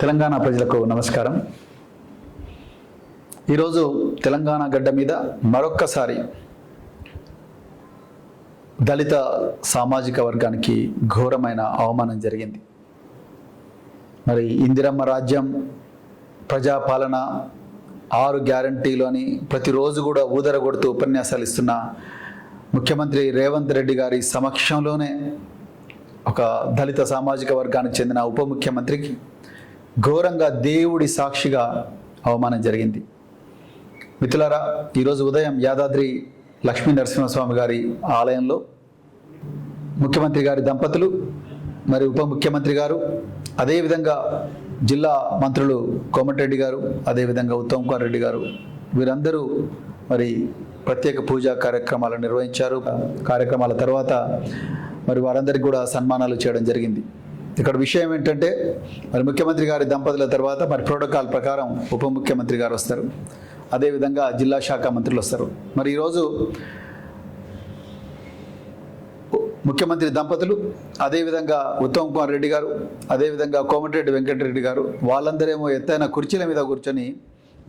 తెలంగాణ ప్రజలకు నమస్కారం. ఈరోజు తెలంగాణ గడ్డ మీద మరొక్కసారి దళిత సామాజిక వర్గానికి ఘోరమైన అవమానం జరిగింది. మరి ఇందిరమ్మ రాజ్యం, ప్రజాపాలన, 6 గ్యారంటీలు అని ప్రతిరోజు కూడా ఊదరగొడుతూ ఉపన్యాసాలు ఇస్తున్న ముఖ్యమంత్రి రేవంత్ రెడ్డి గారి సమక్షంలోనే ఒక దళిత సామాజిక వర్గానికి చెందిన ఉప ముఖ్యమంత్రికి ఘోరంగా దేవుడి సాక్షిగా అవమానం జరిగింది. మిత్రులారా, ఈరోజు ఉదయం యాదాద్రి లక్ష్మీ నరసింహస్వామి గారి ఆలయంలో ముఖ్యమంత్రి గారి దంపతులు, మరి ఉప ముఖ్యమంత్రి గారు, అదేవిధంగా జిల్లా మంత్రులు కోమటిరెడ్డి గారు, అదేవిధంగా ఉత్తమ్ కుమార్ రెడ్డి గారు, వీరందరూ మరి ప్రత్యేక పూజా కార్యక్రమాలు నిర్వహించారు. కార్యక్రమాల తర్వాత మరి వారందరికీ కూడా సన్మానాలు చేయడం జరిగింది. ఇక్కడ విషయం ఏంటంటే, మరి ముఖ్యమంత్రి గారి దంపతుల తర్వాత మరి ప్రోటోకాల్ ప్రకారం ఉప ముఖ్యమంత్రి గారు వస్తారు, అదేవిధంగా జిల్లా శాఖ మంత్రులు వస్తారు. మరి ఈరోజు ముఖ్యమంత్రి దంపతులు, అదేవిధంగా ఉత్తమ్ కుమార్ రెడ్డి గారు, అదేవిధంగా కోమటిరెడ్డి వెంకటరెడ్డి గారు, వాళ్ళందరేమో ఎత్తైన కుర్చీల మీద కూర్చొని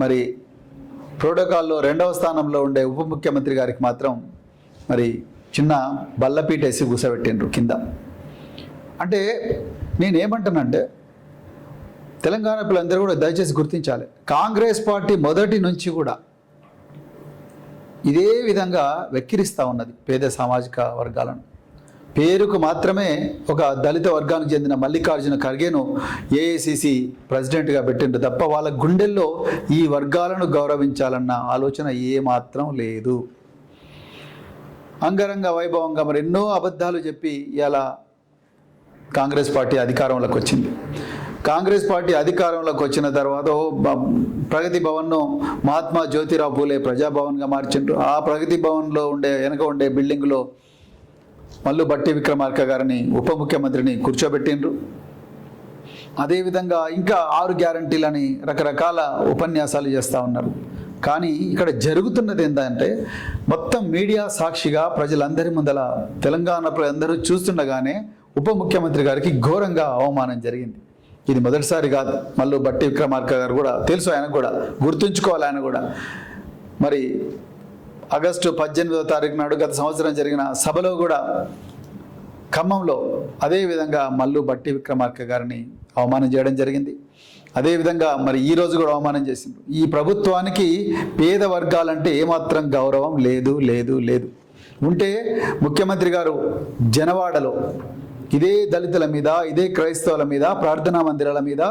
మరి ప్రోటోకాల్లో 2వ స్థానంలో ఉండే ఉప ముఖ్యమంత్రి గారికి మాత్రం మరి చిన్న బల్లపీట వేసి కూసబెట్టిండ్రు కింద. అంటే నేనేమంటానంటే, తెలంగాణ పిల్లలందరూ కూడా దయచేసి గుర్తించాలి, కాంగ్రెస్ పార్టీ మొదటి నుంచి కూడా ఇదే విధంగా వెక్కిరిస్తూ ఉన్నది పేద సామాజిక వర్గాలను. పేరుకు మాత్రమే ఒక దళిత వర్గానికి చెందిన మల్లికార్జున ఖర్గేను ఏఐసిసి ప్రెసిడెంట్గా పెట్టిండ్రు తప్ప వాళ్ళ గుండెల్లో ఈ వర్గాలను గౌరవించాలన్న ఆలోచన ఏమాత్రం లేదు. అంగరంగ వైభవంగా మరి ఎన్నో అబద్ధాలు చెప్పి ఇలా కాంగ్రెస్ పార్టీ అధికారంలోకి వచ్చింది. కాంగ్రెస్ పార్టీ అధికారంలోకి వచ్చిన తర్వాత ప్రగతి భవన్ను మహాత్మా జ్యోతిరావు పూలే ప్రజాభవన్గా మార్చిండ్రు. ఆ ప్రగతి భవన్లో వెనక ఉండే బిల్డింగ్లో మల్లు బట్టి విక్రమార్క గారిని ఉప ముఖ్యమంత్రిని కూర్చోబెట్టిండ్రు. అదేవిధంగా ఇంకా 6 గ్యారంటీలని రకరకాల ఉపన్యాసాలు చేస్తూ ఉన్నారు. కానీ ఇక్కడ జరుగుతున్నది ఏంటంటే, మొత్తం మీడియా సాక్షిగా ప్రజలందరి ముందల తెలంగాణ ప్రజలందరూ చూస్తుండగానే ఉప ముఖ్యమంత్రి గారికి ఘోరంగా అవమానం జరిగింది. ఇది మొదటిసారి కాదు. మళ్ళీ బట్టి విక్రమార్క గారు కూడా తెలుసు, ఆయన కూడా గుర్తుంచుకోవాలి. ఆయన కూడా మరి ఆగస్టు 18వ తారీఖు నాడు గత సంవత్సరం జరిగిన సభలో కూడా ఖమ్మంలో అదేవిధంగా మల్లు బట్టి విక్రమార్క గారిని అవమానం చేయడం జరిగింది. అదేవిధంగా మరి ఈరోజు కూడా అవమానం చేసిండ్రు. ఈ ప్రభుత్వానికి పేద వర్గాలంటే ఏమాత్రం గౌరవం లేదు లేదు లేదు. ఉంటే ముఖ్యమంత్రి గారు జనవాడలో ఇదే దళితుల మీద, ఇదే క్రైస్తవుల మీద, ప్రార్థనా మందిరాల మీద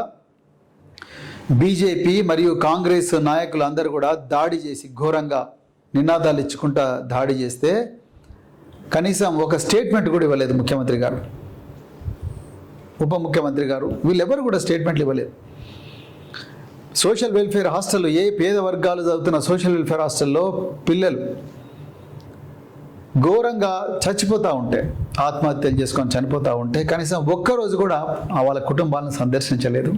బీజేపీ మరియు కాంగ్రెస్ నాయకులు అందరూ కూడా దాడి చేసి ఘోరంగా నినాదాలు ఇచ్చుకుంటా దాడి చేస్తే కనీసం ఒక స్టేట్మెంట్ కూడా ఇవ్వలేదు ముఖ్యమంత్రి గారు, ఉప ముఖ్యమంత్రి గారు. వీళ్ళెవరు కూడా స్టేట్మెంట్లు ఇవ్వలేదు. సోషల్ వెల్ఫేర్ హాస్టల్లో, ఏ పేద వర్గాలు చదువుతున్న సోషల్ వెల్ఫేర్ హాస్టల్లో పిల్లలు ఘోరంగా చచ్చిపోతూ ఉంటే, ఆత్మహత్యలు చేసుకొని చనిపోతూ ఉంటే కనీసం ఒక్కరోజు కూడా వాళ్ళ కుటుంబాలను సందర్శించలేదు.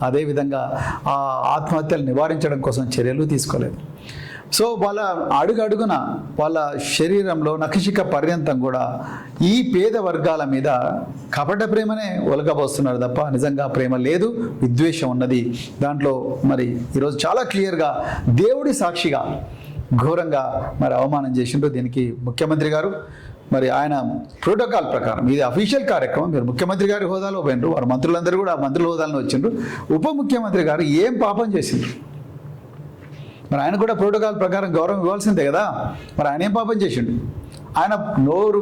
అదేవిధంగా ఆ ఆత్మహత్యలు నివారించడం కోసం చర్యలు తీసుకోలేదు. సో వాళ్ళ అడుగడుగున వాళ్ళ శరీరంలో నఖశిఖ పర్యంతం కూడా ఈ పేద వర్గాల మీద కపట ప్రేమనే ఒలకబోస్తున్నారు తప్ప నిజంగా ప్రేమ లేదు, విద్వేషం ఉన్నది. దాంట్లో మరి ఈరోజు చాలా క్లియర్గా దేవుడి సాక్షిగా ఘోరంగా మరి అవమానం చేసిండ్రు. దీనికి ముఖ్యమంత్రి గారు మరి ఆయన ప్రోటోకాల్ ప్రకారం, ఇది అఫీషియల్ కార్యక్రమం, మీరు ముఖ్యమంత్రి గారి హోదాలో పోయినరు, వారు మంత్రులందరూ కూడా మంత్రుల హోదాలను వచ్చిండ్రు. ఉప ముఖ్యమంత్రి గారు ఏం పాపం చేసిండ్రు? మరి ఆయన కూడా ప్రోటోకాల్ ప్రకారం గౌరవం ఇవ్వాల్సిందే కదా. మరి ఆయన ఏం పాపం చేసిండు? ఆయన నోరు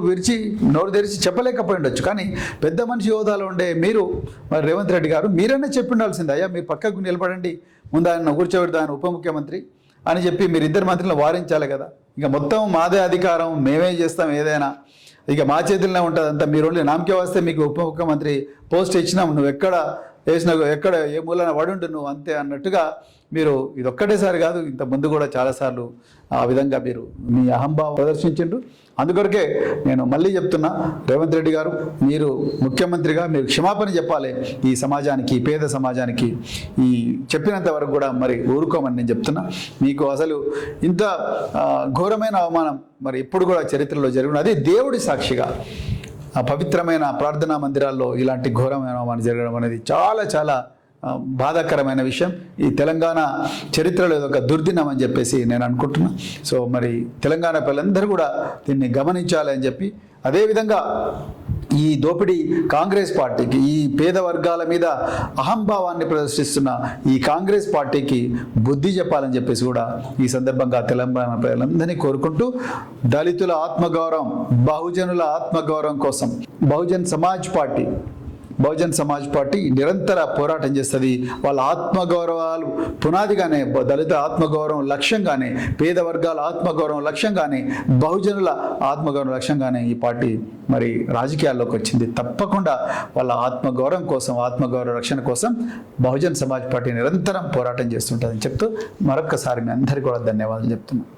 తెరిచి చెప్పలేకపోయి ఉండొచ్చు. కానీ పెద్ద మనిషి హోదాలో ఉండే మీరు, మరి రేవంత్ రెడ్డి గారు, మీరన్నా చెప్పి ఉండాల్సిందే. అయ్యా మీరు పక్కకు నిలబడండి, ముందు ఆయన కూర్చోబెడతా, ఆయన ఉప ముఖ్యమంత్రి అని చెప్పి మీరు 2 మంత్రులను వారించాలి కదా. ఇక మొత్తం మాదే అధికారం, మేమే చేస్తాం ఏదైనా, ఇక మా చేతుల్లోనే ఉంటుంది అంతా. మీరు ఓన్లీ నామకే వస్తే మీకు ఉప ముఖ్యమంత్రి పోస్ట్ ఇచ్చినాం, నువ్వు ఎక్కడ వేసినా, ఎక్కడ ఏ మూలన పడుంటు నువ్వు అంతే అన్నట్టుగా మీరు ఇది ఒక్కటేసారి కాదు, ఇంత ముందు కూడా చాలాసార్లు ఆ విధంగా మీరు మీ అహంభావం ప్రదర్శించిండ్రు. అందుకొరకే నేను మళ్ళీ చెప్తున్నా, రేవంత్ రెడ్డి గారు, మీరు ముఖ్యమంత్రిగా మీరు క్షమాపణ చెప్పాలి ఈ సమాజానికి, ఈ పేద సమాజానికి. ఈ చెప్పినంత వరకు కూడా మరి ఊరుకోమని నేను చెప్తున్నా. మీకు అసలు ఇంత ఘోరమైన అవమానం మరి ఎప్పుడు కూడా చరిత్రలో జరిగినది. దేవుడి సాక్షిగా ఆ పవిత్రమైన ప్రార్థనా మందిరాల్లో ఇలాంటి ఘోరమైన అవమానం జరగడం అనేది చాలా చాలా బాధాకరమైన విషయం. ఈ తెలంగాణ చరిత్రలో ఒక దుర్దినం అని చెప్పేసి నేను అనుకుంటున్నా. సో మరి తెలంగాణ పిల్లలందరూ కూడా దీన్ని గమనించాలి అని చెప్పి, అదేవిధంగా ఈ దోపిడీ కాంగ్రెస్ పార్టీకి, ఈ పేద వర్గాల మీద అహంభావాన్ని ప్రదర్శిస్తున్న ఈ కాంగ్రెస్ పార్టీకి బుద్ధి చెప్పాలని చెప్పేసి కూడా ఈ సందర్భంగా తెలంగాణ ప్రజలందరినీ కోరుకుంటూ, దళితుల ఆత్మగౌరవం, బహుజనుల ఆత్మగౌరవం కోసం బహుజన్ సమాజ్ పార్టీ నిరంతర పోరాటం చేస్తుంది. వాళ్ళ ఆత్మగౌరవాలు పునాదిగానే, దళిత ఆత్మగౌరవం లక్ష్యంగానే, పేద వర్గాల ఆత్మగౌరవం లక్ష్యంగానే, బహుజనుల ఆత్మగౌరవం లక్ష్యంగానే ఈ పార్టీ మరి రాజకీయాల్లోకి వచ్చింది. తప్పకుండా వాళ్ళ ఆత్మగౌరవం కోసం, ఆత్మగౌరవ రక్షణ కోసం బహుజన్ సమాజ్ పార్టీ నిరంతరం పోరాటం చేస్తుంటుందని చెప్తూ మరొక్కసారి మీ అందరికీ కూడా ధన్యవాదాలు చెప్తున్నాను.